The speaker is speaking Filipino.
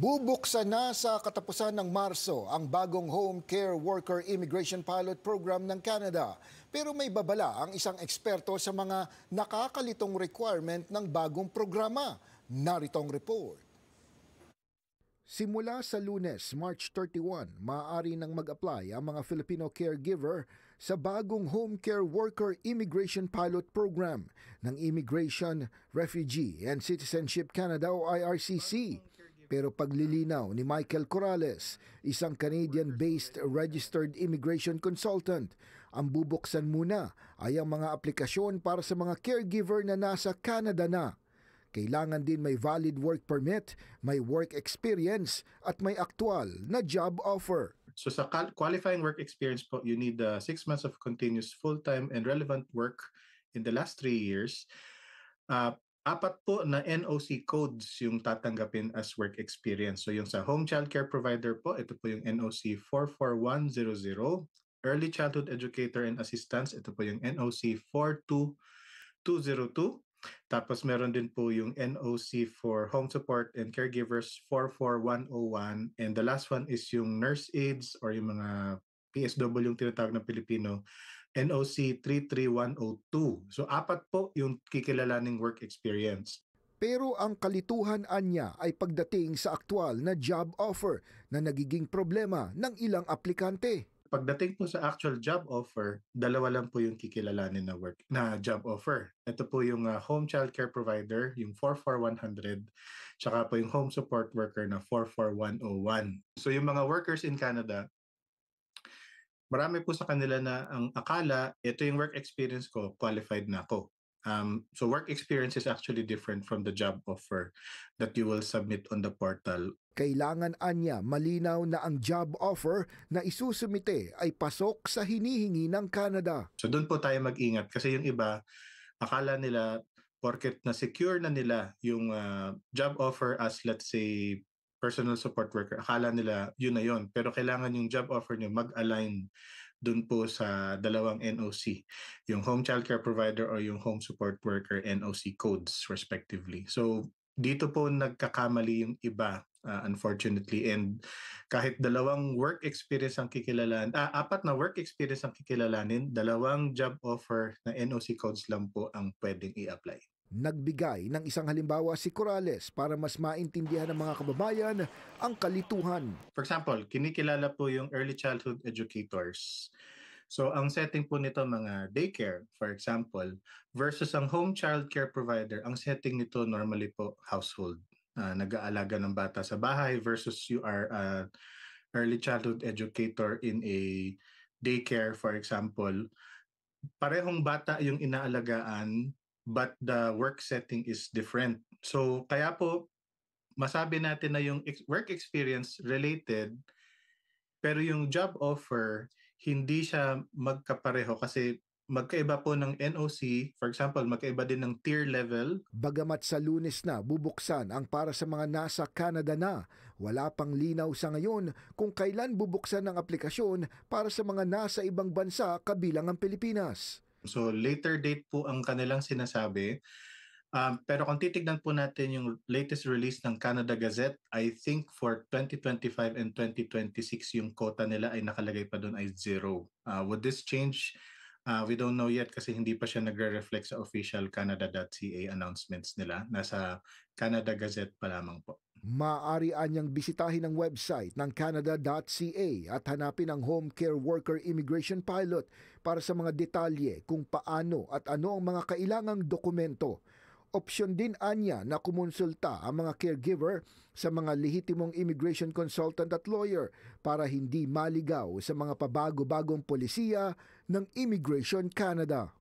Bubuksan na sa katapusan ng Marso ang bagong Home Care Worker Immigration Pilot Program ng Canada. Pero may babala ang isang eksperto sa mga nakakalitong requirement ng bagong programa. Narito ang report. Simula sa Lunes, March 31, maaari nang mag-apply ang mga Filipino caregiver sa bagong Home Care Worker Immigration Pilot Program ng Immigration, Refugee and Citizenship Canada o IRCC. Pero paglilinaw ni Michael Corrales, isang Canadian-based registered immigration consultant, ang bubuksan muna ay ang mga aplikasyon para sa mga caregiver na nasa Canada na. Kailangan din may valid work permit, may work experience at may aktual na job offer. So sa qualifying work experience po, you need 6 months of continuous full-time and relevant work in the last 3 years. 4 po na NOC codes yung tatanggapin as work experience. So yung sa home child care provider po, ito po yung NOC 44100. Early childhood educator and assistants, ito po yung NOC 42202. Tapos meron din po yung NOC for home support and caregivers 44101. And the last one is yung nurse aides or yung mga PSW yung tinatawag ng Pilipino, NOC 33102. So 4 po yung kikilalaning work experience. Pero ang kalituhan anya ay pagdating sa aktual na job offer na nagiging problema ng ilang aplikante. Pagdating po sa actual job offer, 2 lang po yung kikilalanin na job offer. Ito po yung home child care provider, yung 44100, tsaka po yung home support worker na 44101. So yung mga workers in Canada, marami po sa kanila na ang akala, ito yung work experience ko, qualified na ako. So work experience is actually different from the job offer that you will submit on the portal. Kailangan anya malinaw na ang job offer na isusumite ay pasok sa hinihingi ng Canada. So doon po tayo mag-ingat kasi yung iba, akala nila porket na secure na nila yung job offer as let's say personal support worker, akala nila yun na yun. Pero kailangan yung job offer nyo mag-align dun po sa dalawang NOC, yung home child care provider or yung home support worker NOC codes respectively. So dito po nagkakamali yung iba, unfortunately. And kahit 2 work experience ang kikilalanin, 4 na work experience ang kikilalanin, 2 job offer na NOC codes lang po ang pwedeng i-apply. Nagbigay ng isang halimbawa si Corrales para mas maintindihan ng mga kababayan ang kalituhan. For example, kinikilala po yung early childhood educators. So ang setting po nito mga daycare, for example, versus ang home child care provider, ang setting nito normally po household. Nag-aalaga ng bata sa bahay versus you are an early childhood educator in a daycare, for example. Parehong bata yung inaalagaan, but the work setting is different. So kaya po masabi natin na yung work experience related, pero yung job offer hindi siya magkapareho kasi magkaiba po ng NOC, for example, magkaiba din ng tier level. Bagamat sa Lunes na bubuksan ang para sa mga nasa Canada na, wala pang linaw sa ngayon kung kailan bubuksan ang aplikasyon para sa mga nasa ibang bansa kabilang ang Pilipinas. So later date po ang kanilang sinasabi. Pero kung titignan po natin yung latest release ng Canada Gazette, I think for 2025 and 2026 yung quota nila ay nakalagay pa doon ay 0. Would this change? We don't know yet kasi hindi pa siya nagre-reflect sa official canada.ca announcements nila. Nasa Canada Gazette pa lamang po. Maaari anyang bisitahin ang website ng canada.ca at hanapin ang Home Care Worker Immigration Pilot para sa mga detalye kung paano at ano ang mga kailangang dokumento. Opsyon din anya na kumonsulta ang mga caregiver sa mga lehitimong immigration consultant at lawyer para hindi maligaw sa mga pabago-bagong polisiya ng Immigration Canada.